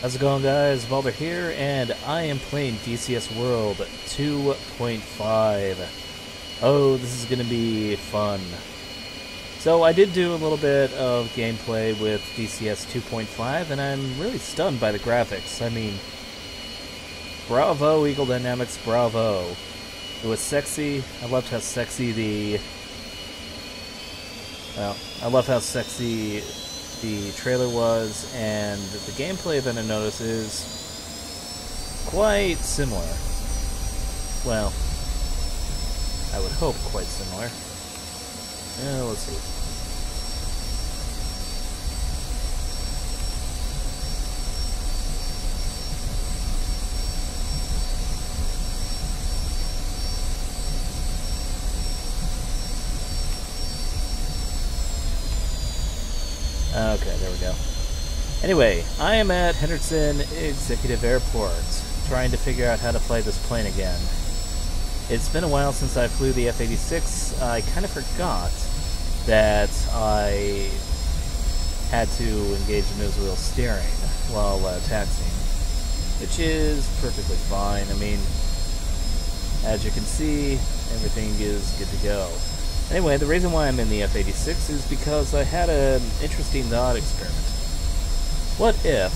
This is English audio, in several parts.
How's it going, guys? Balder here, and I am playing DCS World 2.5. Oh, this is going to be fun. So I did do a little bit of gameplay with DCS 2.5, and I'm really stunned by the graphics. I mean, bravo, Eagle Dynamics, bravo. It was sexy. I loved how sexy the trailer was, and the gameplay that I noticed is quite similar. Well, I would hope quite similar. Let's see. Okay, there we go. Anyway, I am at Henderson Executive Airport, trying to figure out how to fly this plane again. It's been a while since I flew the F-86. I kind of forgot that I had to engage the nose wheel steering while taxiing, which is perfectly fine. I mean, as you can see, everything is good to go. Anyway, the reason why I'm in the F-86 is because I had an interesting thought experiment. What if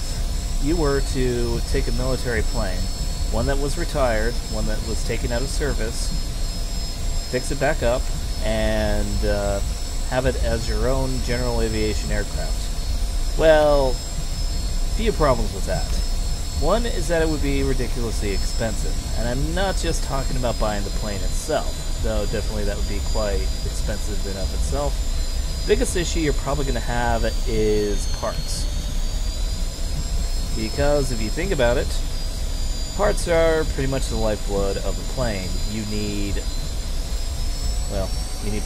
you were to take a military plane, one that was retired, one that was taken out of service, fix it back up, and have it as your own general aviation aircraft? Well, few problems with that. One is that it would be ridiculously expensive, and I'm not just talking about buying the plane itself, though definitely that would be quite expensive in and of itself. The biggest issue you're probably going to have is parts. Because if you think about it, parts are pretty much the lifeblood of a plane. You need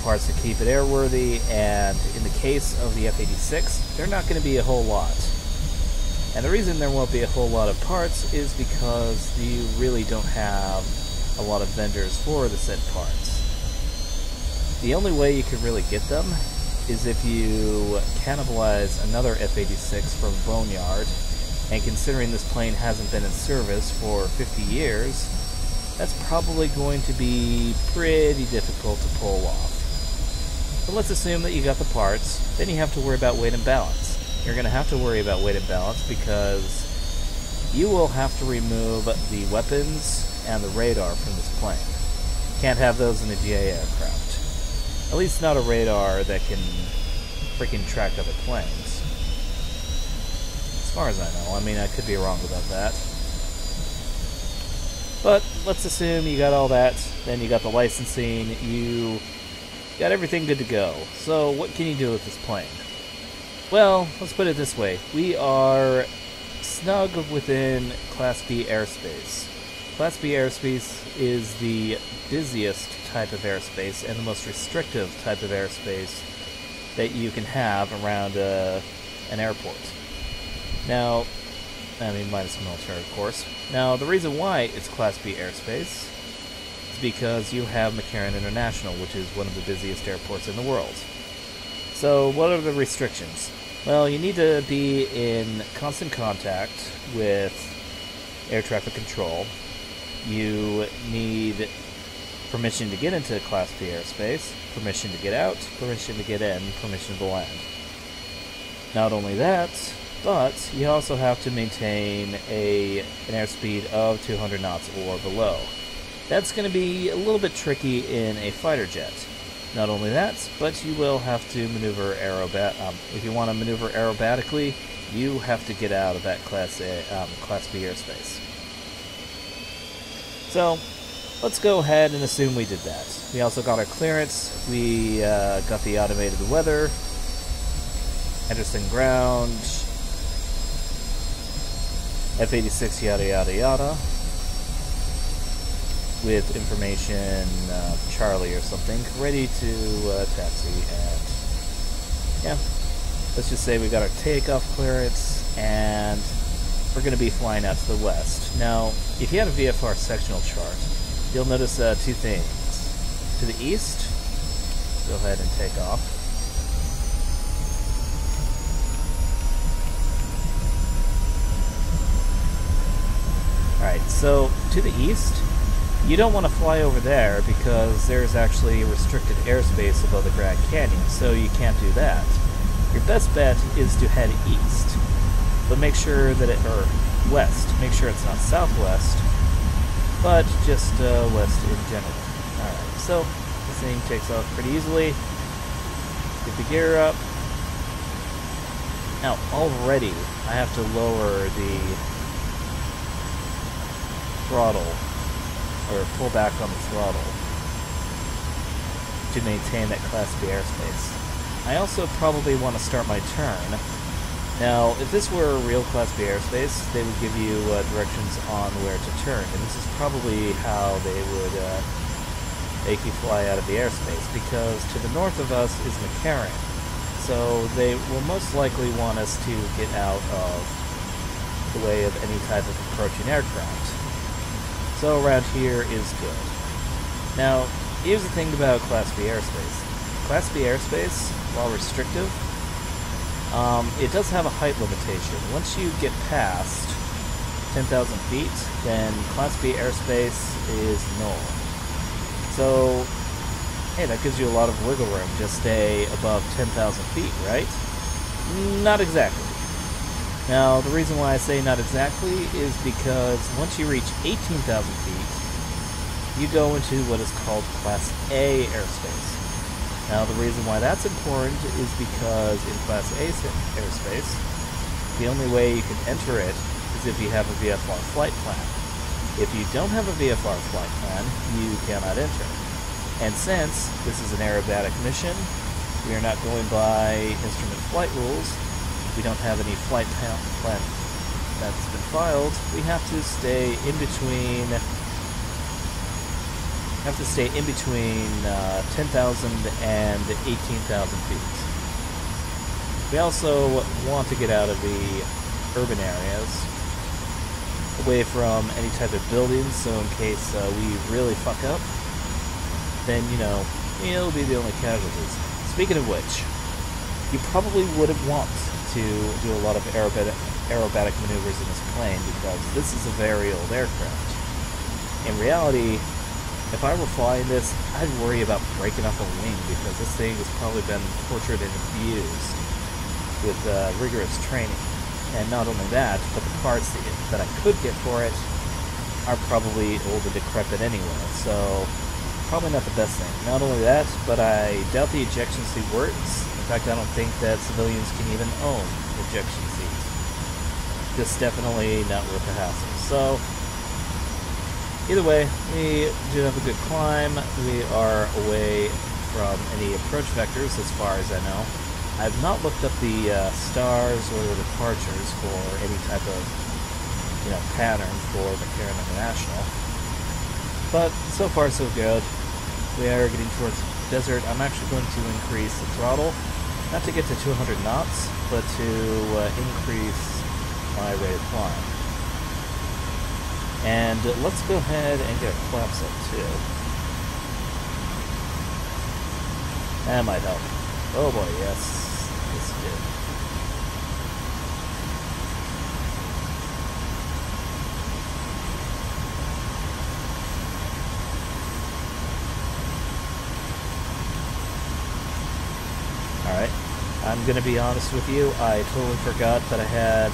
parts to keep it airworthy, and in the case of the F-86, they're not going to be a whole lot. And the reason there won't be a whole lot of parts is because you really don't have a lot of vendors for the said parts. The only way you could really get them is if you cannibalize another F-86 from Boneyard, and considering this plane hasn't been in service for 50 years, that's probably going to be pretty difficult to pull off. But let's assume that you got the parts, then you have to worry about weight and balance. You're going to have to worry about weight and balance because you will have to remove the weapons and the radar from this plane. Can't have those in a GA aircraft. At least not a radar that can freaking track other planes. As far as I know. I mean, I could be wrong about that. But let's assume you got all that, then you got the licensing, you got everything good to go. So what can you do with this plane? Well, let's put it this way. We are snug within Class B airspace. Class B airspace is the busiest type of airspace and the most restrictive type of airspace that you can have around an airport. Now, I mean, minus military, of course. Now, the reason why it's Class B airspace is because you have McCarran International, which is one of the busiest airports in the world. So, what are the restrictions? Well, you need to be in constant contact with air traffic control. You need permission to get into Class B airspace, permission to get out, permission to get in, permission to land. Not only that, but you also have to maintain an airspeed of 200 knots or below. That's going to be a little bit tricky in a fighter jet. Not only that, but you will have to maneuver if you want to maneuver aerobatically, you have to get out of that Class B airspace. So, let's go ahead and assume we did that. We also got our clearance, we got the automated weather, Henderson ground, F-86 yada yada yada, with information Charlie or something, ready to taxi, and yeah, let's just say we got our takeoff clearance, and we're going to be flying out to the west. Now, if you had a VFR sectional chart, you'll notice two things. To the east, let's go ahead and take off. So to the east, you don't want to fly over there because there's actually restricted airspace above the Grand Canyon, so you can't do that. Your best bet is to head east, but make sure that or west. Make sure it's not southwest, but just west in general. Alright, so this thing takes off pretty easily. Get the gear up. Now, already, I have to lower the throttle, or pull back on the throttle, to maintain that Class B airspace. I also probably want to start my turn. Now, if this were a real Class B airspace, they would give you directions on where to turn, and this is probably how they would make you fly out of the airspace, because to the north of us is McCarran, so they will most likely want us to get out of the way of any type of approaching aircraft. So around here is good. Now, here's the thing about Class B airspace. Class B airspace, while restrictive, it does have a height limitation. Once you get past 10,000 feet, then Class B airspace is null. So, hey, that gives you a lot of wiggle room. Just stay above 10,000 feet, right? Not exactly. Now, the reason why I say not exactly is because once you reach 18,000 feet, you go into what is called Class A airspace. Now, the reason why that's important is because in Class A airspace, the only way you can enter it is if you have a VFR flight plan. If you don't have a VFR flight plan, you cannot enter. And since this is an aerobatic mission, we are not going by instrument flight rules, we don't have any flight plan that's been filed, we have to stay in between 10,000 and 18,000 feet. We also want to get out of the urban areas, away from any type of buildings, so in case we really fuck up, then, you know, it'll be the only casualties. Speaking of which, you probably wouldn't want to do a lot of aerobatic maneuvers in this plane because this is a very old aircraft. In reality, if I were flying this, I'd worry about breaking off a wing because this thing has probably been tortured and abused with rigorous training. And not only that, but the parts that I could get for it are probably old and decrepit anyway, so probably not the best thing. Not only that, but I doubt the ejection seat works. In fact, I don't think that civilians can even own ejection seats. Just definitely not worth the hassle. So, either way, we do have a good climb. We are away from any approach vectors as far as I know. I've not looked up the stars or the departures for any type of, you know, pattern for McCarran International. But so far so good. We are getting towards the desert. I'm actually going to increase the throttle, not to get to 200 knots, but to increase my rate of climb. And let's go ahead and get our flaps up too. That might help. Oh boy, yes. Yes, it did. Alright, I'm going to be honest with you, I totally forgot that I had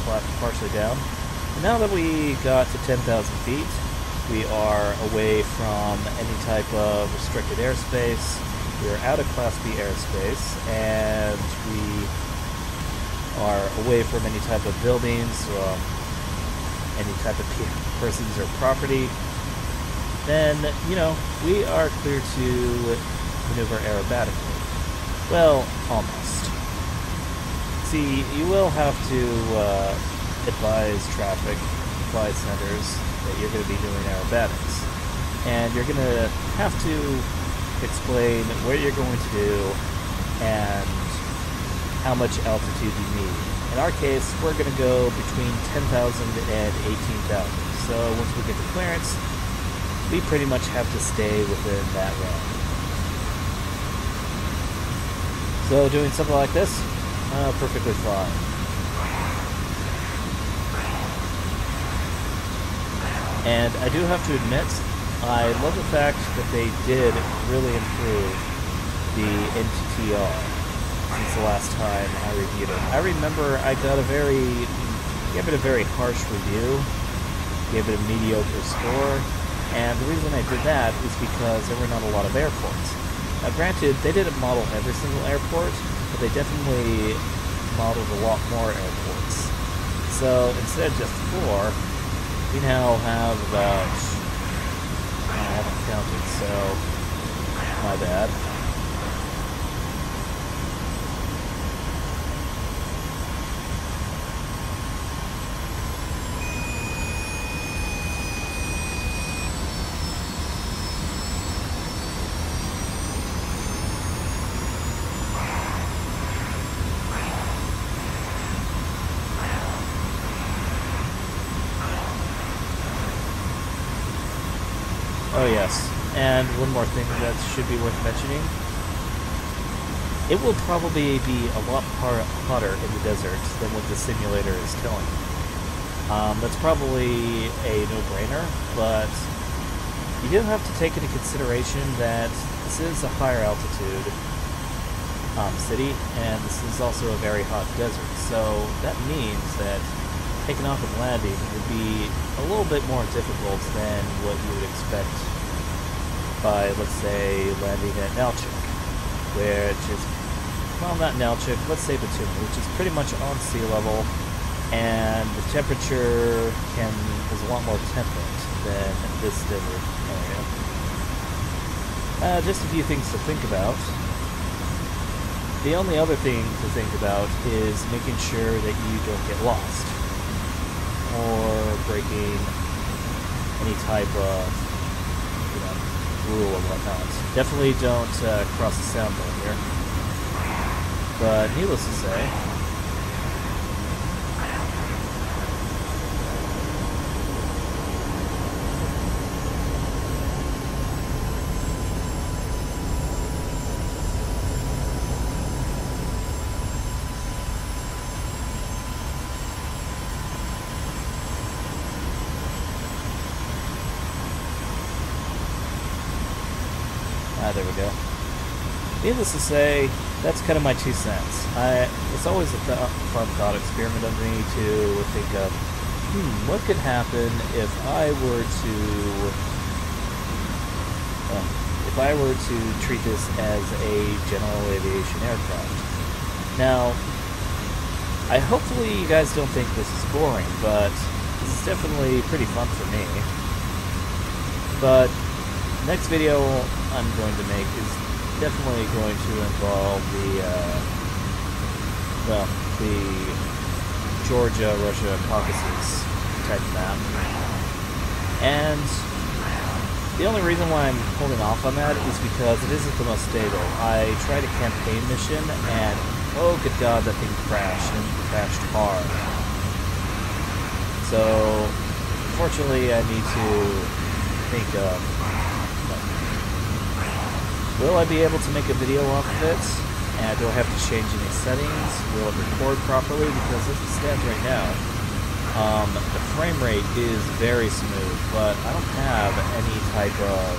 flaps partially down. And now that we got to 10,000 feet, we are away from any type of restricted airspace. We are out of Class B airspace, and we are away from any type of buildings, any type of persons or property. Then, you know, we are clear to maneuver aerobatically. Well, almost. See, you will have to advise traffic flight centers that you're going to be doing aerobatics. And you're going to have to explain what you're going to do and how much altitude you need. In our case, we're going to go between 10,000 and 18,000. So once we get the clearance, we pretty much have to stay within that range. So doing something like this, perfectly fine. And I do have to admit, I love the fact that they did really improve the NTTR since the last time I reviewed it. I remember I got gave it a very harsh review, gave it a mediocre score, and the reason I did that is because there were not a lot of airports. Now granted, they didn't model every single airport, but they definitely modeled a lot more airports. So instead of just 4, we now have about, I haven't counted, so my bad. Oh yes, and one more thing that should be worth mentioning. It will probably be a lot hotter in the desert than what the simulator is telling you. That's probably a no-brainer, but you do have to take into consideration that this is a higher altitude city, and this is also a very hot desert, so that means that taking off and landing would be a little bit more difficult than what you would expect by, let's say, landing at Nalchik, which is, well, not Nalchik, let's say Batumi, which is pretty much on sea level, and the temperature is a lot more temperate than this desert area. Just a few things to think about. The only other thing to think about is making sure that you don't get lost, or breaking any type of, rule or whatnot. Definitely don't cross the sound barrier. But needless to say, there we go. Needless to say, that's kind of my 2 cents. It's always a fun thought experiment of me to think of, what could happen if I were to treat this as a general aviation aircraft. Now, hopefully you guys don't think this is boring, but this is definitely pretty fun for me. But next video I'm going to make is definitely going to involve the Georgia-Russia Caucasus type map. And the only reason why I'm holding off on that is because it isn't the most stable. I tried a campaign mission and, oh good god, that thing crashed, and crashed hard. So, unfortunately I need to think of, will I be able to make a video off of it? And do I have to change any settings? Will it record properly? Because as it stands right now, the frame rate is very smooth, but I don't have any type of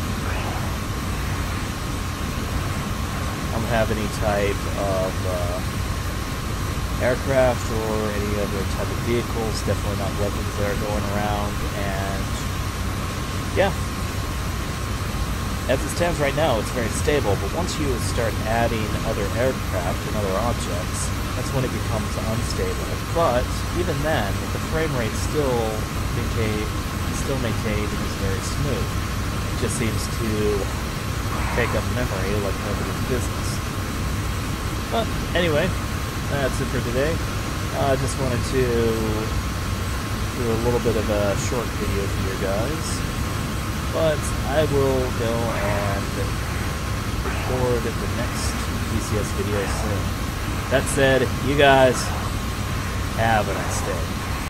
aircraft or any other type of vehicles. Definitely not weapons that are going around, and yeah. As it stands right now, it's very stable, but once you start adding other aircraft and other objects, that's when it becomes unstable. But even then, the frame rate still maintained and is very smooth. It just seems to take up memory like nobody's business. But anyway, that's it for today. I just wanted to do a little bit of a short video for you guys. But I will go and record the next DCS video soon. That said, you guys have a nice day.